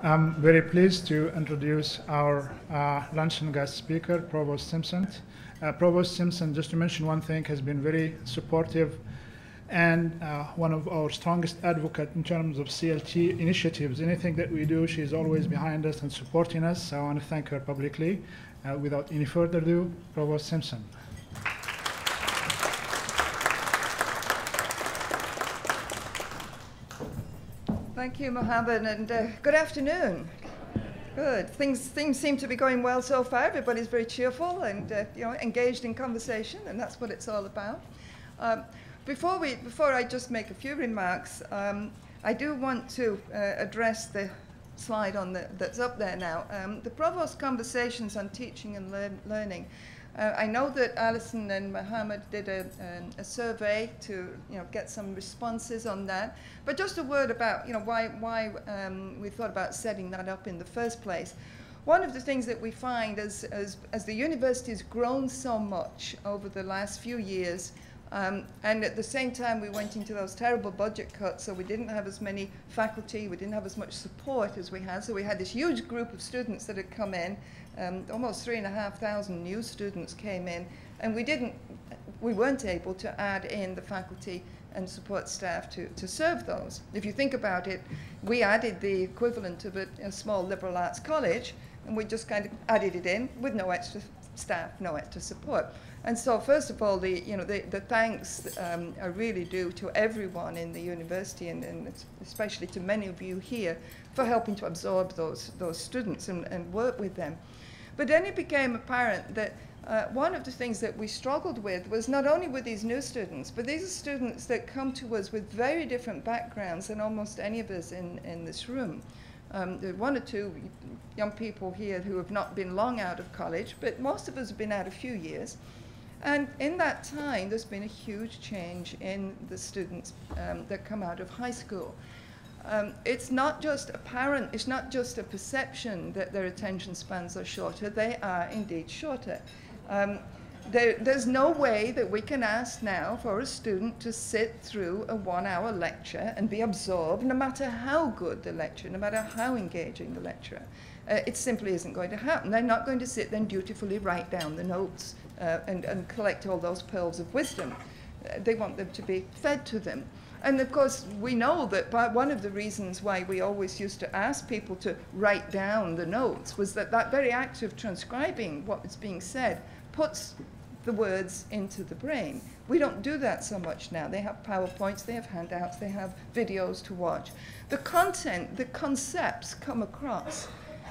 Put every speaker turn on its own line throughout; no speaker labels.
I'm very pleased to introduce our luncheon guest speaker, Provost Simpson. Provost Simpson, just to mention one thing, has been very supportive and one of our strongest advocates in terms of CLT initiatives. Anything that we do, she's always behind us and supporting us. So I want to thank her publicly. Without any further ado, Provost Simpson.
Thank you, Mohammed, and good afternoon. Good. Things seem to be going well so far. Everybody's very cheerful and engaged in conversation, and that's what it's all about. Before I just make a few remarks, I do want to address the slide that's up there now. The Provost Conversations on Teaching and Learning. I know that Alison and Mohammed did a survey to get some responses on that. But just a word about why we thought about setting that up in the first place. One of the things that we find as the university has grown so much over the last few years, and at the same time we went into those terrible budget cuts, so we didn't have as many faculty, we didn't have as much support as we had. So we had this huge group of students that had come in. Almost 3,500 new students came in, and we weren't able to add in the faculty and support staff to serve those. If you think about it, we added the equivalent of a small liberal arts college, and we just kind of added it in with no extra staff, no extra support. And so, first of all, the thanks are really due to everyone in the university, and especially to many of you here, for helping to absorb those students and work with them. But then it became apparent that one of the things that we struggled with was not only with these new students, but these are students that come to us with very different backgrounds than almost any of us in this room. There are one or two young people here who have not been long out of college, but most of us have been out a few years. And in that time, there's been a huge change in the students that come out of high school. It's not just apparent, it's not just a perception that their attention spans are shorter, they are indeed shorter. There's no way that we can ask now for a student to sit through a 1-hour lecture and be absorbed, no matter how good the lecture, no matter how engaging the lecture. It simply isn't going to happen. They're not going to sit there and dutifully write down the notes and collect all those pearls of wisdom. They want them to be fed to them. And of course, we know that one of the reasons why we always used to ask people to write down the notes was that very act of transcribing what was being said puts the words into the brain. We don't do that so much now. They have PowerPoints, they have handouts, they have videos to watch. The content, the concepts come across,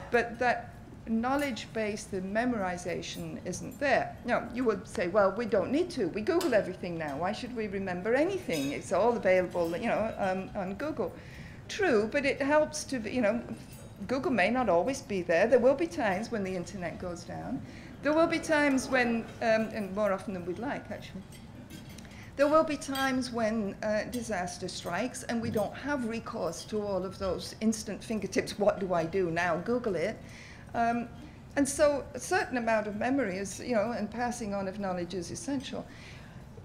but that knowledge base, the memorization isn't there. Now, you would say, well, we don't need to. We Google everything now. Why should we remember anything? It's all available, on Google. True, but it helps to, Google may not always be there. There will be times when the internet goes down. There will be times when, and more often than we'd like, actually, there will be times when disaster strikes and we don't have recourse to all of those instant fingertips. What do I do now? Google it. And so a certain amount of memory is, and passing on of knowledge is essential.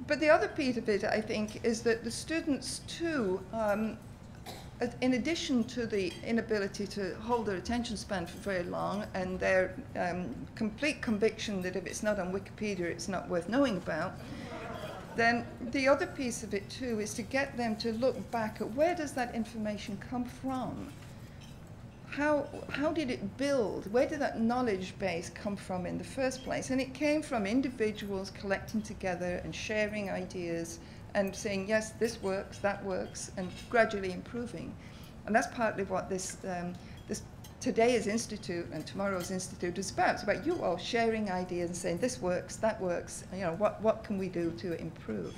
But the other piece of it, I think, is that the students too, in addition to the inability to hold their attention span for very long and their complete conviction that if it's not on Wikipedia, it's not worth knowing about, then the other piece of it too is to get them to look back at where does that information come from? How did it build? Where did that knowledge base come from in the first place? And it came from individuals collecting together and sharing ideas and saying, yes, this works, that works, and gradually improving. And that's partly what this today's institute and tomorrow's institute is about. It's about you all sharing ideas and saying, this works, that works, what can we do to improve?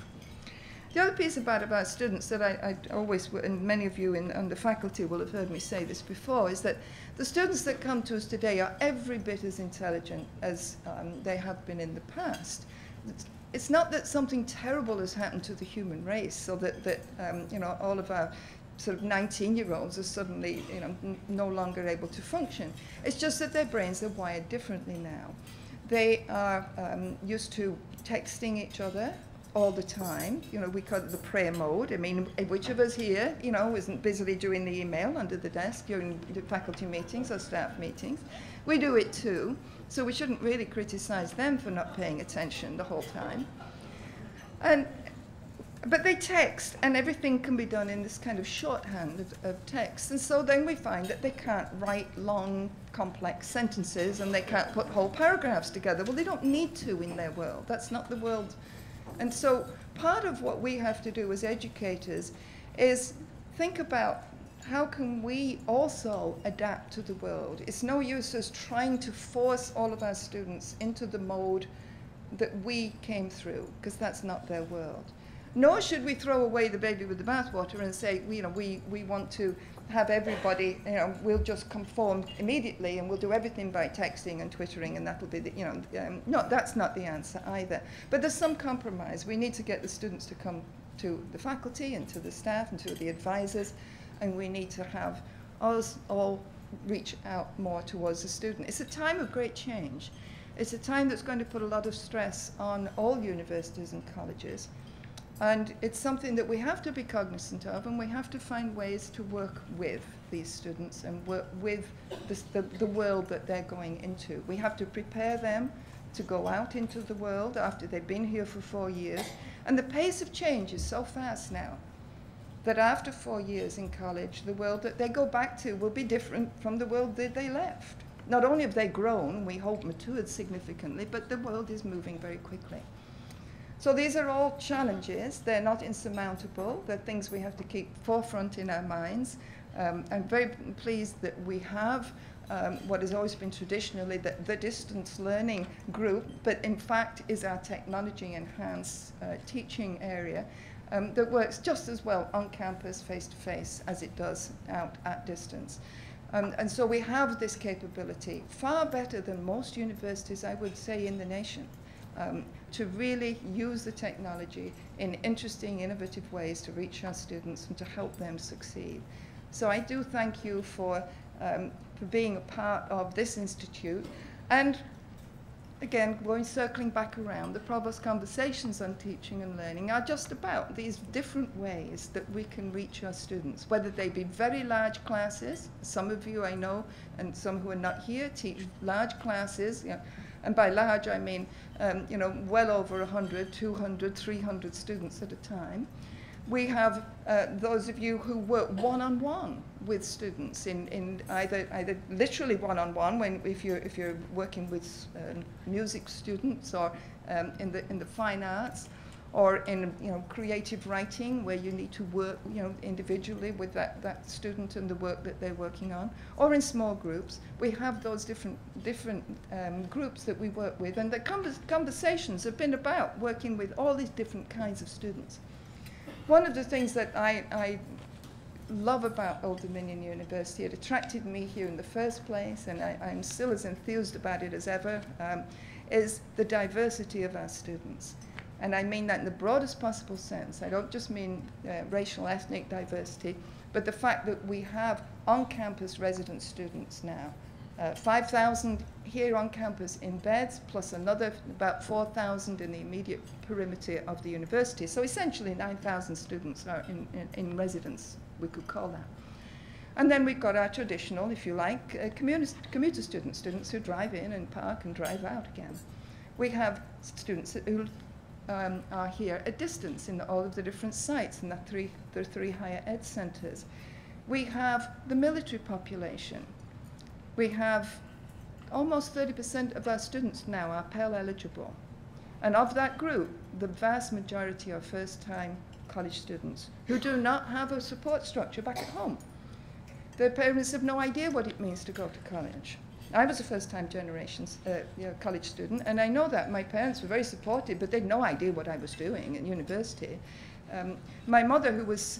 The other piece about students that I always, and many of you on the faculty will have heard me say this before, is that the students that come to us today are every bit as intelligent as they have been in the past. It's not that something terrible has happened to the human race, so that all of our sort of 19-year-olds are suddenly no longer able to function. It's just that their brains are wired differently now. They are used to texting each other, all the time. You know, we call it the prayer mode. I mean, which of us here, you know, isn't busily doing the email under the desk during the faculty meetings or staff meetings? We do it too, so we shouldn't really criticize them for not paying attention the whole time. But they text, and everything can be done in this kind of shorthand of text. And so then we find that they can't write long, complex sentences, and they can't put whole paragraphs together. Well, they don't need to in their world. That's not the world. And so part of what we have to do as educators is think about how can we also adapt to the world. It's no use us trying to force all of our students into the mode that we came through, because that's not their world. Nor should we throw away the baby with the bathwater and say, you know, we want to have everybody, you know, we'll just conform immediately and we'll do everything by texting and twittering, and that'll be the, you know, no, that's not the answer either. But there's some compromise. We need to get the students to come to the faculty and to the staff and to the advisors, and we need to have us all reach out more towards the student. It's a time of great change. It's a time that's going to put a lot of stress on all universities and colleges. And it's something that we have to be cognizant of, and we have to find ways to work with these students and work with the world that they're going into. We have to prepare them to go out into the world after they've been here for 4 years. And the pace of change is so fast now that after 4 years in college, the world that they go back to will be different from the world that they left. Not only have they grown, we hope matured significantly, but the world is moving very quickly. So these are all challenges. They're not insurmountable. They're things we have to keep forefront in our minds. I'm very pleased that we have what has always been traditionally the distance learning group, but in fact is our technology-enhanced teaching area that works just as well on campus, face-to-face, as it does out at distance. And so we have this capability, far better than most universities, I would say, in the nation. To really use the technology in interesting, innovative ways to reach our students and to help them succeed. So I do thank you for being a part of this institute. And again, circling back around, the Provost Conversations on Teaching and Learning are just about these different ways that we can reach our students, whether they be very large classes. Some of you I know, and some who are not here, teach large classes. You know, and by large, I mean, you know, well over 100, 200, 300 students at a time. We have those of you who work one-on-one with students in either literally one-on-one if you're working with music students, or in the fine arts, or in creative writing, where you need to work individually with that student and the work that they're working on, or in small groups. We have those different groups that we work with, and the conversations have been about working with all these different kinds of students. One of the things that I love about Old Dominion University, it attracted me here in the first place, and I'm still as enthused about it as ever, is the diversity of our students. And I mean that in the broadest possible sense. I don't just mean racial, ethnic diversity, but the fact that we have on-campus resident students now. 5,000 here on campus in beds, plus another about 4,000 in the immediate perimeter of the university. So essentially 9,000 students are in residence, we could call that. And then we've got our traditional, if you like, commuter students who drive in and park and drive out again. We have students who are here at distance in all of the different sites in the three higher ed centers. We have the military population. We have almost 30% of our students now are Pell eligible. And of that group, the vast majority are first-time college students who do not have a support structure back at home. Their parents have no idea what it means to go to college. I was a first-time generation college student, and I know that my parents were very supportive, but they had no idea what I was doing at university. My mother, who was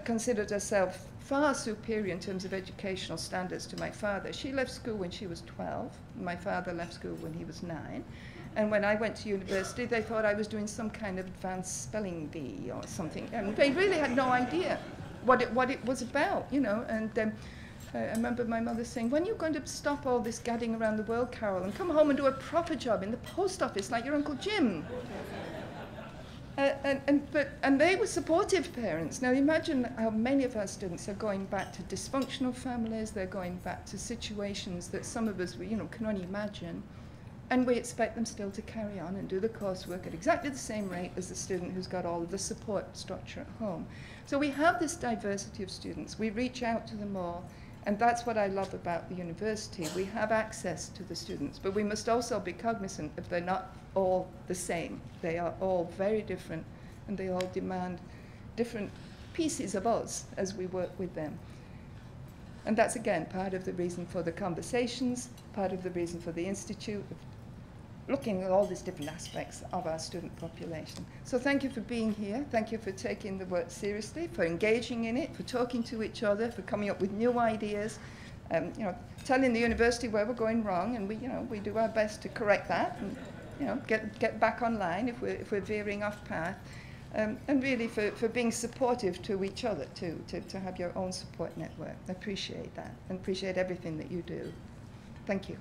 considered herself far superior in terms of educational standards to my father, she left school when she was 12. My father left school when he was 9. And when I went to university, they thought I was doing some kind of advanced spelling bee or something. And they really had no idea what it was about, you know. And I remember my mother saying, when are you going to stop all this gadding around the world, Carol, and come home and do a proper job in the post office like your Uncle Jim? And they were supportive parents. Now imagine how many of our students are going back to dysfunctional families, they're going back to situations that some of us, can only imagine, and we expect them still to carry on and do the coursework at exactly the same rate as the student who's got all of the support structure at home. So we have this diversity of students. We reach out to them all, and that's what I love about the university. We have access to the students, but we must also be cognizant that they're not all the same. They are all very different, and they all demand different pieces of us as we work with them. And that's, again, part of the reason for the conversations, part of the reason for the Institute, looking at all these different aspects of our student population. So thank you for being here. Thank you for taking the work seriously, for engaging in it, for talking to each other, for coming up with new ideas, telling the university where we're going wrong, and we do our best to correct that, and get back online if we're veering off path, and really for being supportive to each other too, to have your own support network. I appreciate that, and appreciate everything that you do. Thank you.